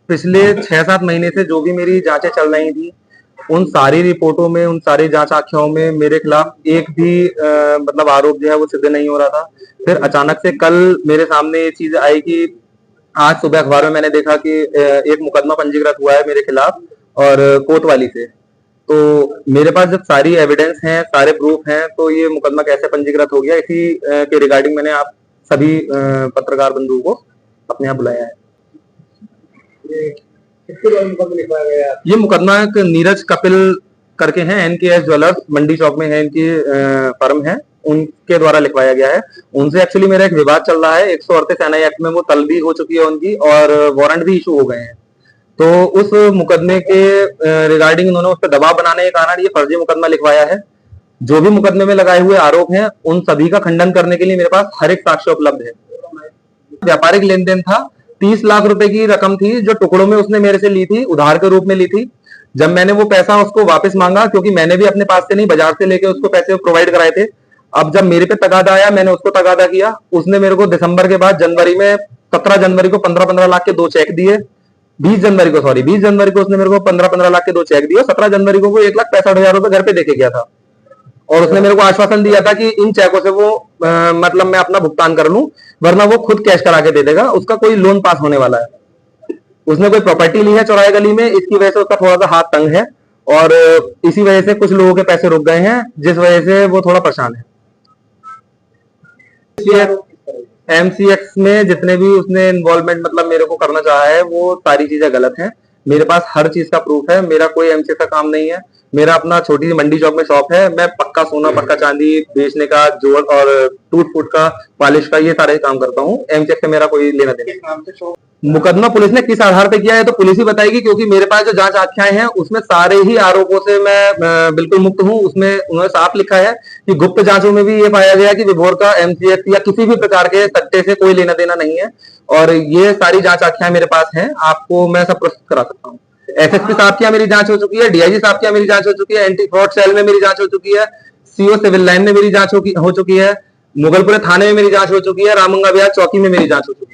पिछले 6-7 महीने से जो भी मेरी जांचें चल रही थी, उन सारी रिपोर्टों में, उन सारी जांच आख्याओं में मेरे खिलाफ एक भी मतलब आरोप जो है वो सिद्ध नहीं हो रहा था। फिर अचानक से कल मेरे सामने ये चीज आई कि आज सुबह अखबार में मैंने देखा कि एक मुकदमा पंजीकृत हुआ है मेरे खिलाफ और कोतवाली से। तो मेरे पास जब सारी एविडेंस हैं, सारे प्रूफ हैं, तो ये मुकदमा कैसे पंजीकृत हो गया, इसी के रिगार्डिंग मैंने आप सभी पत्रकार बंधुओं को अपने यहाँ बुलाया है। ये मुकदमा एक नीरज कपिल करके हैं, NKS ज्वेलर्स मंडी चौक में है, इनकी फर्म है, उनके द्वारा लिखवाया गया है। उनसे एक्चुअली मेरा एक विवाद चल रहा है। 138 NI एक्ट में वो तलबी हो चुकी है उनकी और वारंट भी इशू हो गए हैं। तो उस मुकदमे के रिगार्डिंग उन्होंने उस पर दबाव बनाने के कारण ये फर्जी मुकदमा लिखवाया है। जो भी मुकदमे में लगाए हुए आरोप हैं, उन सभी का खंडन करने के लिए मेरे पास हर एक साक्ष्य उपलब्ध है। व्यापारिक लेन देन था, 30 लाख रुपए की रकम थी जो टुकड़ों में उसने मेरे से ली थी, उधार के रूप में ली थी। जब मैंने वो पैसा उसको वापस मांगा, क्योंकि मैंने भी अपने पास से नहीं बाजार से लेके उसको पैसे प्रोवाइड कराए थे। अब जब मेरे पे तगादा आया, मैंने उसको तगादा किया। उसने मेरे को दिसंबर के बाद जनवरी में 17 जनवरी को 15-15 लाख के 2 चेक दिए। 20 जनवरी को उसने मेरे को 15-15 लाख के 2 चेक दिए। 17 जनवरी को वो 1,65,000 रुपए घर पे देके गया था और उसने मेरे को आश्वासन दिया था कि इन चेकों से वो मतलब मैं अपना भुगतान कर लूं, वरना वो खुद कैश करा के दे देगा, उसका कोई लोन पास होने वाला है। उसने कोई प्रॉपर्टी ली है चौराहे गली में, इसकी वजह से उसका थोड़ा सा हाथ तंग है और इसी वजह से कुछ लोगों के पैसे रुक गए हैं, जिस वजह से वो थोड़ा परेशान है। MCX में जितने भी उसने इन्वॉल्वमेंट मतलब मेरे को करना चाहा है, वो सारी चीजें गलत हैं। मेरे पास हर चीज का प्रूफ है। मेरा कोई MCX का काम नहीं है। मेरा अपना छोटी सी मंडी चौक में शॉप है। मैं पक्का सोना पक्का चांदी बेचने का, जोड़ और टूट फूट का, पॉलिश का, ये सारे काम करता हूँ। MCX से मेरा कोई लेना देना। मुकदमा पुलिस ने किस आधार पर किया है तो पुलिस ही बताएगी, क्योंकि मेरे पास जो जांच आख्याएं हैं उसमें सारे ही आरोपों से मैं बिल्कुल मुक्त हूं। उसमें उन्होंने साफ लिखा है कि गुप्त जांचों में भी ये पाया गया कि विभोर का MCX या किसी भी प्रकार के सट्टे से कोई लेना देना नहीं है। और ये सारी जांच आख्याएं मेरे पास हैं, आपको मैं सब प्रस्तुत करा सकता हूँ। SSP साहब की मेरी जांच हो चुकी है, DIG साहब की मेरी जांच हो चुकी है, एंटी फ्रॉड सेल में मेरी जांच हो चुकी है, CO सिविल लाइन में मेरी जांच हो चुकी है, मुगलपुर थाने में मेरी जांच हो चुकी है, रामगंगा बिहार चौकी में मेरी जांच हो चुकी है।